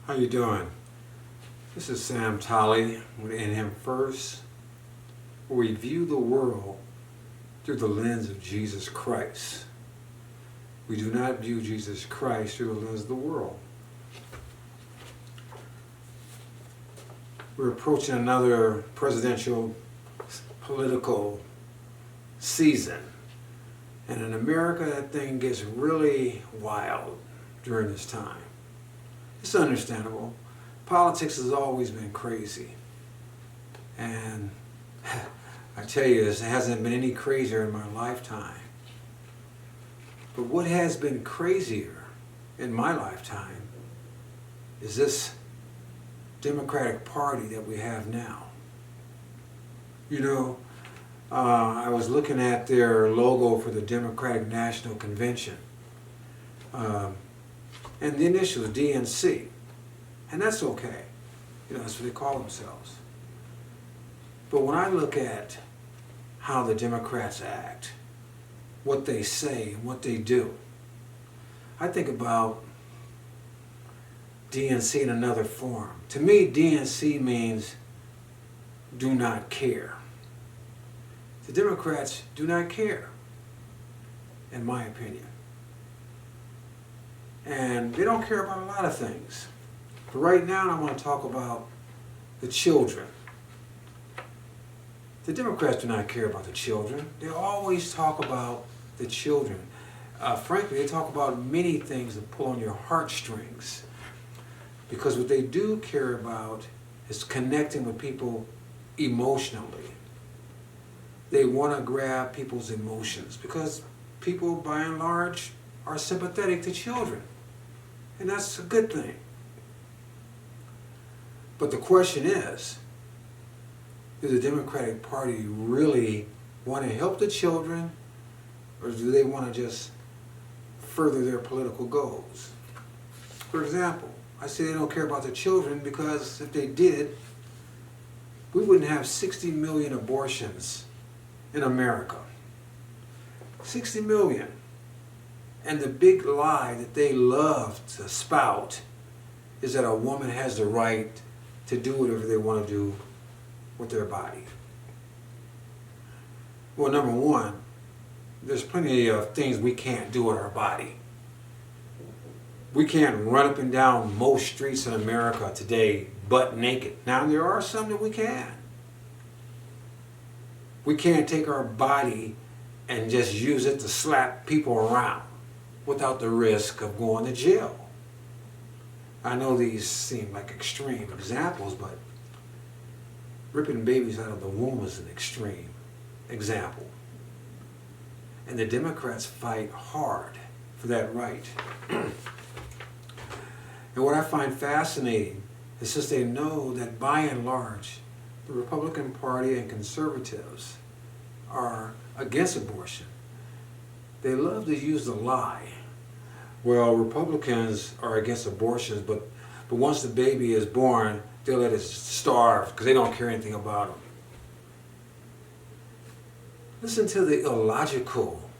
How you doing? This is Sam Tolley with In Him First, where we view the world through the lens of Jesus Christ. We do not view Jesus Christ through the lens of the world. We're approaching another presidential political season. And in America, that thing gets really wild during this time. It's understandable. Politics has always been crazy. And I tell you, it hasn't been any crazier in my lifetime. But what has been crazier in my lifetime is this Democratic Party that we have now. You know, I was looking at their logo for the Democratic National Convention. And the initial is DNC. And that's okay. You know, that's what they call themselves. But when I look at how the Democrats act, what they say, and what they do, I think about DNC in another form. To me, DNC means do not care. The Democrats do not care, in my opinion. And they don't care about a lot of things. But right now, I want to talk about the children. The Democrats do not care about the children. They always talk about the children. Frankly, they talk about many things that pull on your heartstrings. Because what they do care about is connecting with people emotionally. They want to grab people's emotions because people, by and large, are sympathetic to children. And that's a good thing. But the question is, does the Democratic Party really want to help the children, or do they want to just further their political goals? For example, I say they don't care about the children because if they did, we wouldn't have 60 million abortions in America. 60 million. And the big lie that they love to spout is that a woman has the right to do whatever they want to do with their body. Well, number one, there's plenty of things we can't do with our body. We can't run up and down most streets in America today butt naked. Now, there are some that we can. We can't take our body and just use it to slap people around without the risk of going to jail. I know these seem like extreme examples, but ripping babies out of the womb is an extreme example. And the Democrats fight hard for that right. And what I find fascinating is since they know that by and large, the Republican Party and conservatives are against abortion, they love to use the lie. Well, Republicans are against abortions, but once the baby is born, they'll let it starve because they don't care anything about them. Listen to the illogical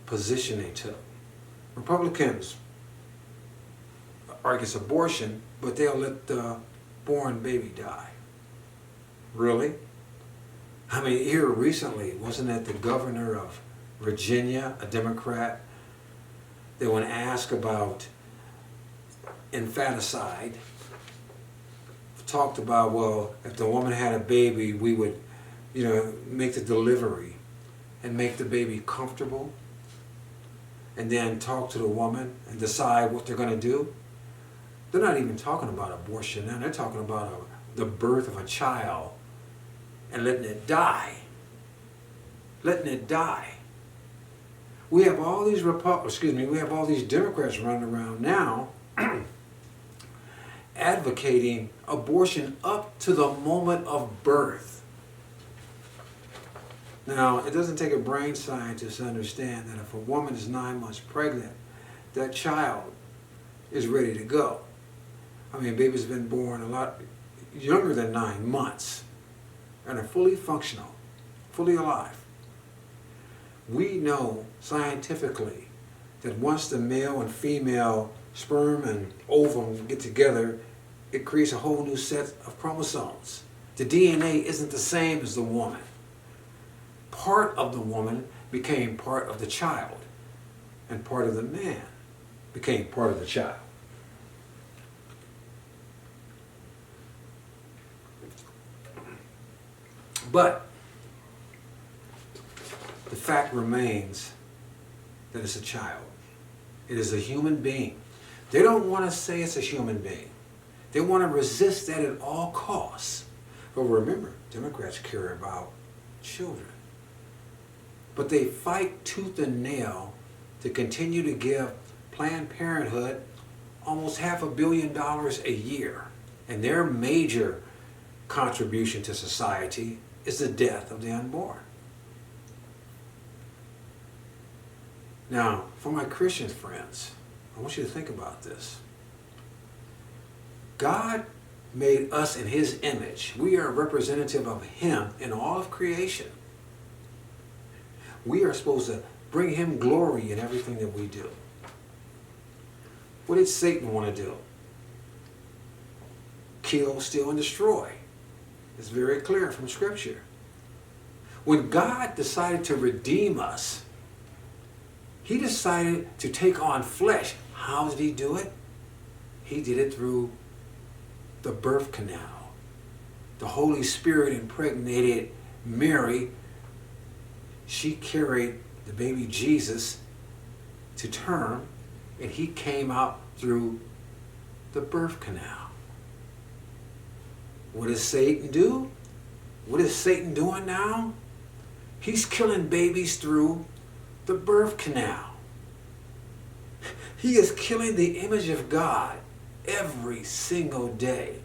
position they took. Republicans are against abortion, but they'll let the born baby die. Really? I mean, here recently, wasn't it the governor of Virginia, a Democrat, that when asked about infanticide, talked about, well, if the woman had a baby, we would, make the delivery and make the baby comfortable and then talk to the woman and decide what they're going to do. They're not even talking about abortion now. They're talking about the birth of a child and letting it die. Letting it die. We have all these we have all these Democrats running around now advocating abortion up to the moment of birth. Now, it doesn't take a brain scientist to understand that if a woman is 9 months pregnant, that child is ready to go. I mean, babies have been born a lot younger than 9 months and are fully functional, fully alive. We know scientifically that once the male and female sperm and ovum get together, it creates a whole new set of chromosomes. The DNA isn't the same as the woman. Part of the woman became part of the child, and part of the man became part of the child. But the fact remains that it's a child. It is a human being. They don't want to say it's a human being. They want to resist that at all costs. But remember, Democrats care about children. But they fight tooth and nail to continue to give Planned Parenthood almost $500 million a year. And their major contribution to society is the death of the unborn. Now, for my Christian friends, I want you to think about this. God made us in His image. We are a representative of Him in all of creation. We are supposed to bring Him glory in everything that we do. What did Satan want to do? Kill, steal, and destroy. It's very clear from Scripture. When God decided to redeem us, He decided to take on flesh. How did He do it? He did it through the birth canal. The Holy Spirit impregnated Mary. She carried the baby Jesus to term, and He came out through the birth canal. What does Satan do? What is Satan doing now? He's killing babies through the birth canal. He is killing the image of God every single day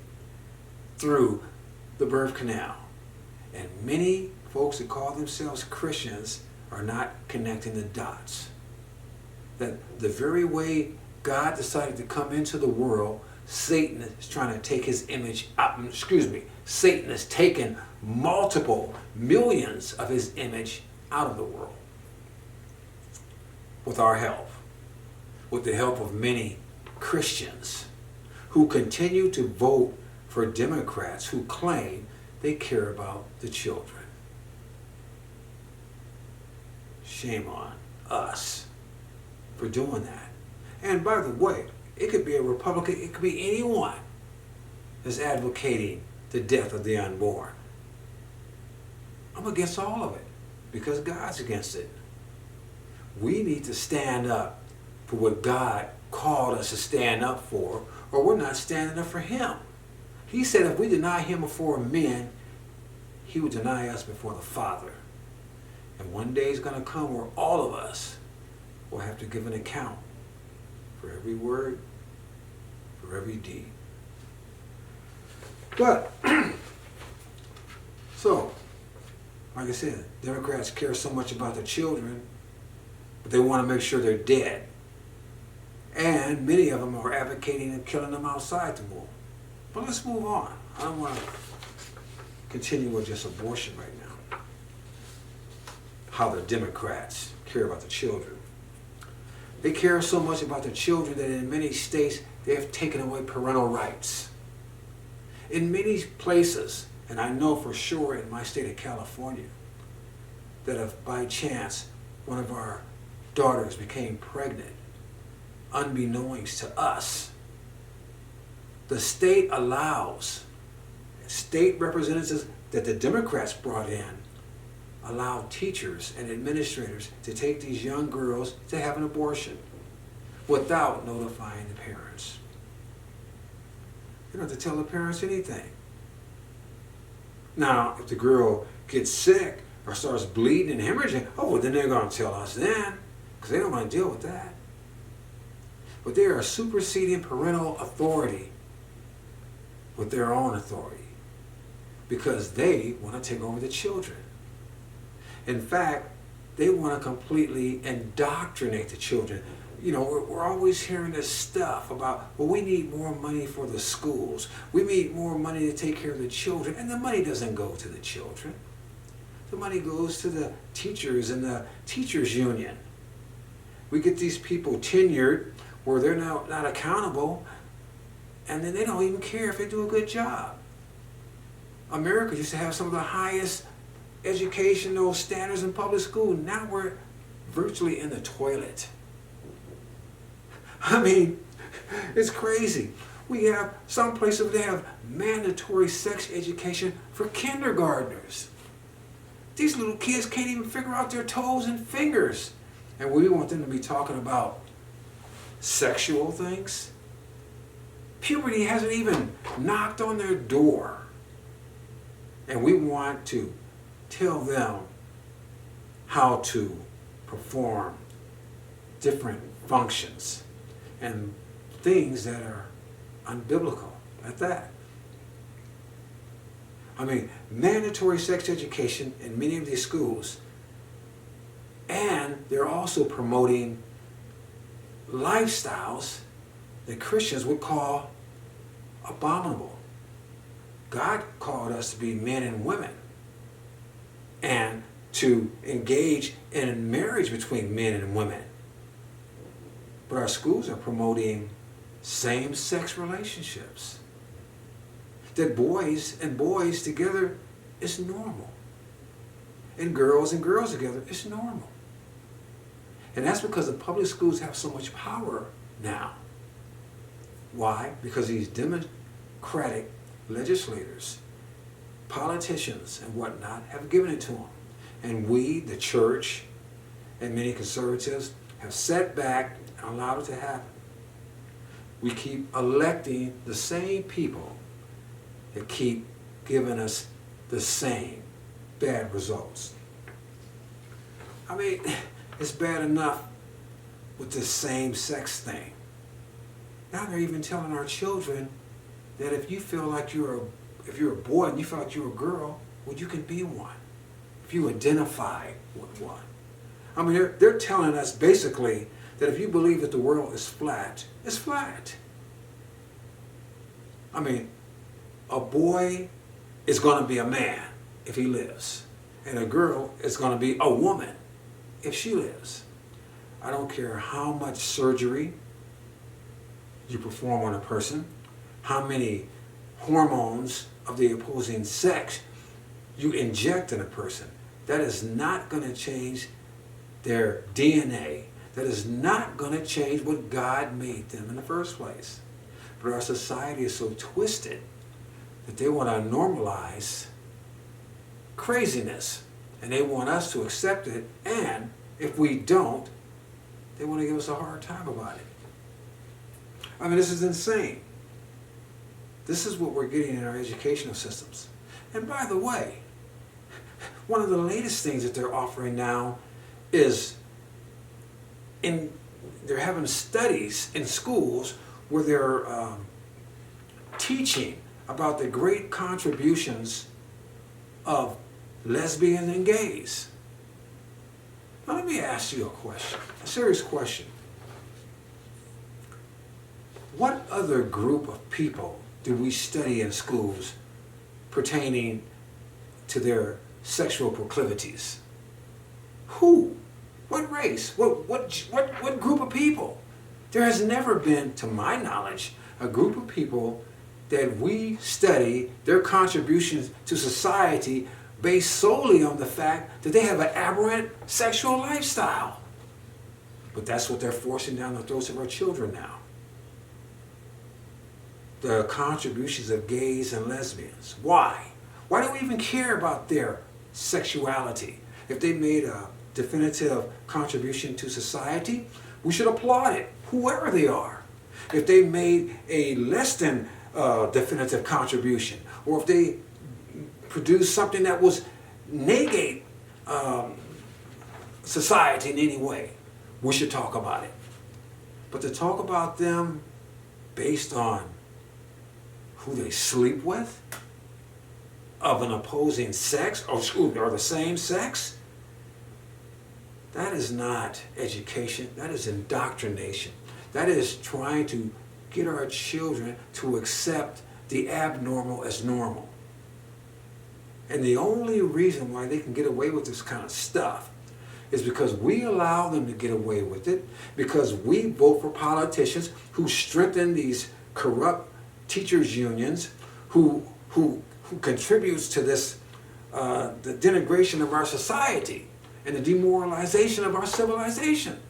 through the birth canal. And many folks that call themselves Christians are not connecting the dots. That the very way God decided to come into the world, Satan is trying to take His image out. Satan has taken multiple millions of His image out of the world. With our help. With the help of many Christians who continue to vote for Democrats who claim they care about the children. Shame on us for doing that. And by the way, it could be a Republican, it could be anyone that's advocating the death of the unborn. I'm against all of it because God's against it. We need to stand up for what God called us to stand up for, or we're not standing up for Him. He said if we deny Him before men, He will deny us before the Father. And one day is going to come where all of us will have to give an account for every word, for every deed. But, so, like I said, Democrats care so much about the children, but they want to make sure they're dead. And many of them are advocating and killing them outside the womb. But let's move on. I don't want to continue with just abortion right now. How the Democrats care about the children. They care so much about the children that in many states they have taken away parental rights. In many places, and I know for sure in my state of California, that if by chance one of our daughters became pregnant, unbeknownst to us, the state allows, state representatives that the Democrats brought in, allow teachers and administrators to take these young girls to have an abortion without notifying the parents. You don't have to tell the parents anything. Now, if the girl gets sick or starts bleeding and hemorrhaging, oh, well, then they're going to tell us then, because they don't want to deal with that. But they are superseding parental authority with their own authority because they want to take over the children. In fact, they want to completely indoctrinate the children. You know, we're always hearing this stuff about, well, we need more money for the schools. We need more money to take care of the children. And the money doesn't go to the children. The money goes to the teachers and the teachers union. We get these people tenured where they're not accountable, and then they don't even care if they do a good job. America used to have some of the highest educational standards in public school. Now we're virtually in the toilet. I mean, it's crazy. We have some places where they have mandatory sex education for kindergartners. These little kids can't even figure out their toes and fingers. And we want them to be talking about sexual things. Puberty hasn't even knocked on their door. And we want to tell them how to perform different functions and things that are unbiblical at that. I mean, mandatory sex education in many of these schools, and they're also promoting lifestyles that Christians would call abominable. God called us to be men and women and to engage in marriage between men and women. But our schools are promoting same-sex relationships. That boys and boys together is normal. And girls together is normal. And that's because the public schools have so much power now. Why? Because these democratic legislators, politicians and whatnot have given it to them. And we, the church, and many conservatives have sat back and allowed it to happen. We keep electing the same people that keep giving us the same bad results. I mean, it's bad enough with the same-sex thing. Now they're even telling our children that if you feel like if you're a boy and you feel like you're a girl, well, you can be one. If you identify with one. I mean, they're telling us basically that if you believe that the world is flat, it's flat. I mean, a boy is going to be a man if he lives. And a girl is going to be a woman if she lives. I don't care how much surgery you perform on a person, how many hormones of the opposing sex you inject in a person. That is not going to change their DNA. That is not going to change what God made them in the first place. But our society is so twisted that they want to normalize craziness. And they want us to accept it. And if we don't, they want to give us a hard time about it. I mean, this is insane. This is what we're getting in our educational systems. And by the way, one of the latest things that they're offering now is they're having studies in schools where they're teaching about the great contributions of lesbians and gays. Now let me ask you a question, a serious question. What other group of people do we study in schools pertaining to their sexual proclivities? Who? What race? What group of people? There has never been, to my knowledge, a group of people that we study their contributions to society based solely on the fact that they have an aberrant sexual lifestyle. But that's what they're forcing down the throats of our children now. The contributions of gays and lesbians. Why? Why do we even care about their sexuality? If they made a definitive contribution to society, we should applaud it, whoever they are. If they made a less than definitive contribution, or if they produced something that was negate society in any way, we should talk about it. But to talk about them based on who they sleep with, of an opposing sex, or the same sex, that is not education, that is indoctrination. That is trying to get our children to accept the abnormal as normal. And the only reason why they can get away with this kind of stuff is because we allow them to get away with it, because we vote for politicians who strengthen these corrupt teachers unions, who contributes to this the denigration of our society and the demoralization of our civilization.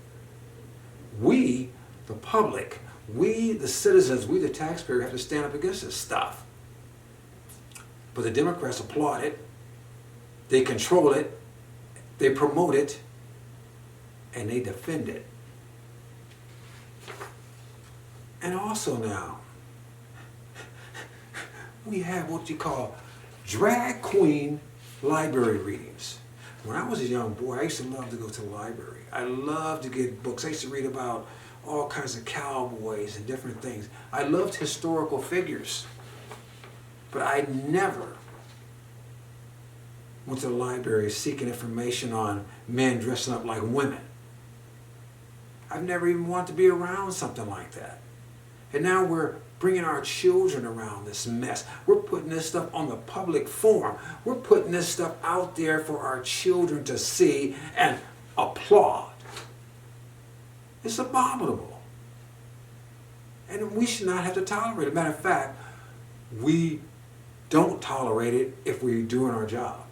We, the public, we, the citizens, we, the taxpayer, have to stand up against this stuff. But the Democrats applaud it, they control it, they promote it, and they defend it. And also now, we have what you call drag queen library readings. When I was a young boy, I used to love to go to the library. I loved to get books. I used to read about all kinds of cowboys and different things. I loved historical figures. But I never went to the library seeking information on men dressing up like women. I've never even wanted to be around something like that. And now we're bringing our children around this mess. We're putting this stuff on the public forum. We're putting this stuff out there for our children to see and applaud. It's abominable. And we should not have to tolerate it. Matter of fact, we don't tolerate it if we're doing our job.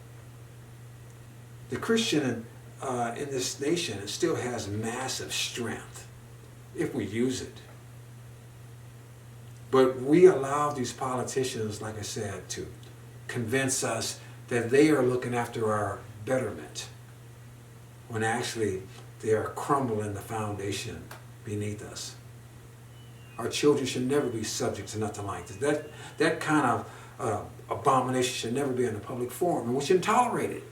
The Christian in this nation, it still has massive strength if we use it. But we allow these politicians, like I said, to convince us that they are looking after our betterment, when actually they are crumbling the foundation beneath us. Our children should never be subject to nothing like this. That kind of abomination should never be in the public forum, and we shouldn't tolerate it.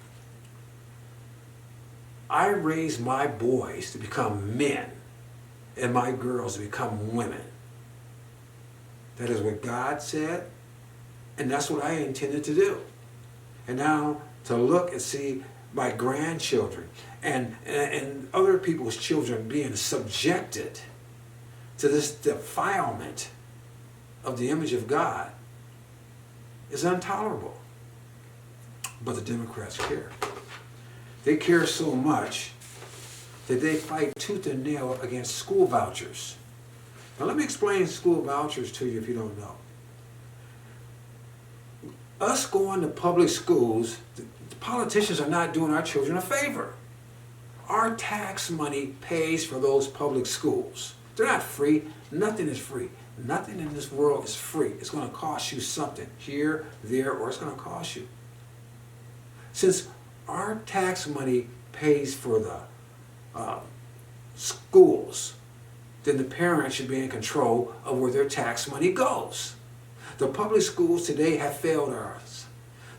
I raise my boys to become men and my girls to become women. That is what God said, and that's what I intended to do. And now to look and see my grandchildren and other people's children being subjected to this defilement of the image of God is intolerable. But the Democrats care. They care so much that they fight tooth and nail against school vouchers. Now let me explain school vouchers to you if you don't know. Us going to public schools, the politicians are not doing our children a favor. Our tax money pays for those public schools. They're not free. Nothing is free. Nothing in this world is free. It's going to cost you something here, there, or it's going to cost you. Since our tax money pays for the schools, then the parents should be in control of where their tax money goes. The public schools today have failed us.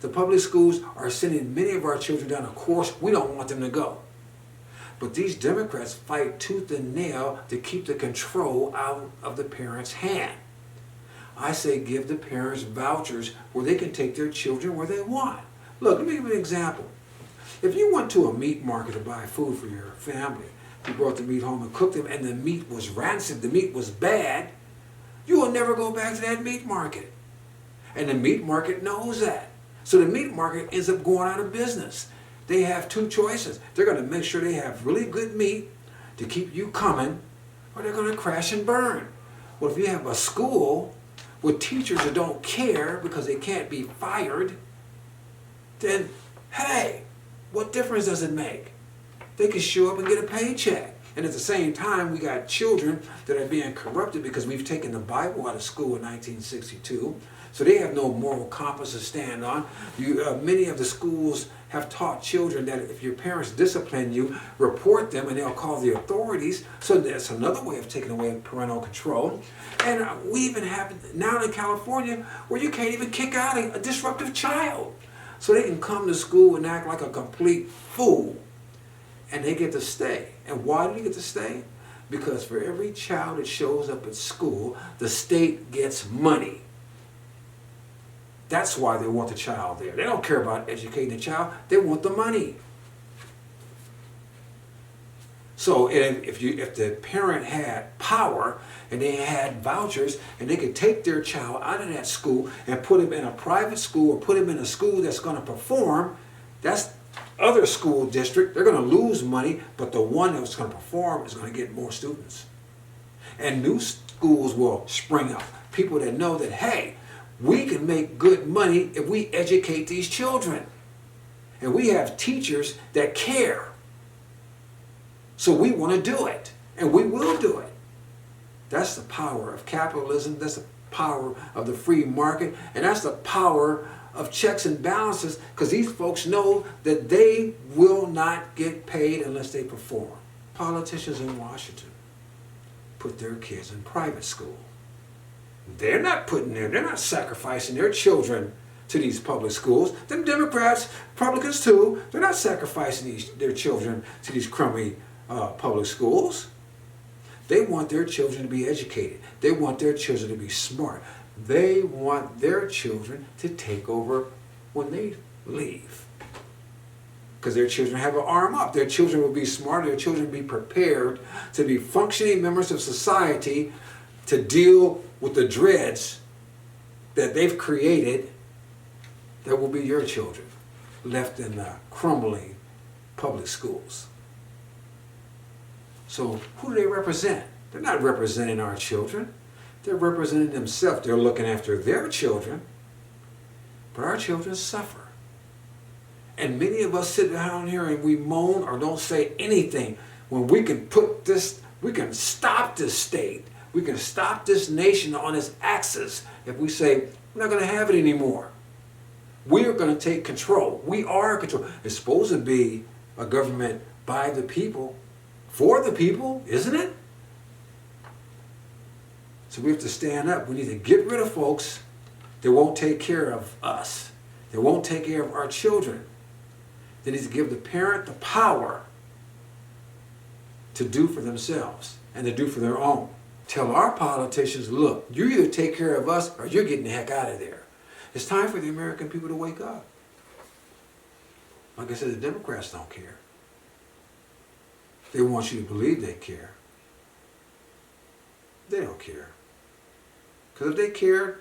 The public schools are sending many of our children down a course we don't want them to go. But these Democrats fight tooth and nail to keep the control out of the parents' hand. I say give the parents vouchers where they can take their children where they want. Look, let me give you an example. If you went to a meat market to buy food for your family, you brought the meat home and cooked them, and the meat was rancid, the meat was bad, you will never go back to that meat market. And the meat market knows that. So the meat market ends up going out of business. They have two choices. They're going to make sure they have really good meat to keep you coming, or they're going to crash and burn. Well, if you have a school with teachers that don't care because they can't be fired, then, hey, what difference does it make? They can show up and get a paycheck. And at the same time, we got children that are being corrupted because we've taken the Bible out of school in 1962. So they have no moral compass to stand on. Many of the schools have taught children that if your parents discipline you, report them and they'll call the authorities. So that's another way of taking away parental control. And we even have now in California where you can't even kick out a disruptive child. So they can come to school and act like a complete fool. And they get to stay. And why do they get to stay? Because for every child that shows up at school, the state gets money. That's why they want the child there. They don't care about educating the child. They want the money. So if the parent had power and they had vouchers and they could take their child out of that school and put him in a private school or put him in a school that's going to perform, that's other school district, they're going to lose money, but the one that's going to perform is going to get more students. And new schools will spring up. People that know that, hey, we can make good money if we educate these children. And we have teachers that care. So we want to do it. And we will do it. That's the power of capitalism. That's the power of the free market. And that's the power of checks and balances, because these folks know that they will not get paid unless they perform. Politicians in Washington put their kids in private school. They're not they're not sacrificing their children to these public schools. Them Democrats, Republicans too, they're not sacrificing their children to these crummy public schools. They want their children to be educated. They want their children to be smart. They want their children to take over when they leave. Because their children have an arm up. Their children will be smart. Their children will be prepared to be functioning members of society, to deal with the dreads that they've created that will be your children left in the crumbling public schools. So who do they represent? They're not representing our children. They're representing themselves. They're looking after their children. But our children suffer. And many of us sit down here and we moan or don't say anything when we can we can stop this state. We can stop this nation on its axis if we say, we're not going to have it anymore. We are going to take control. We are in control. It's supposed to be a government by the people, for the people, isn't it? So we have to stand up. We need to get rid of folks that won't take care of us. They won't take care of our children. They need to give the parent the power to do for themselves and to do for their own. Tell our politicians, look, you either take care of us or you're getting the heck out of there. It's time for the American people to wake up. Like I said, the Democrats don't care. They want you to believe they care. They don't care. Because if they cared,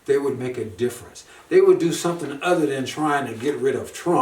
they would make a difference. They would do something other than trying to get rid of Trump.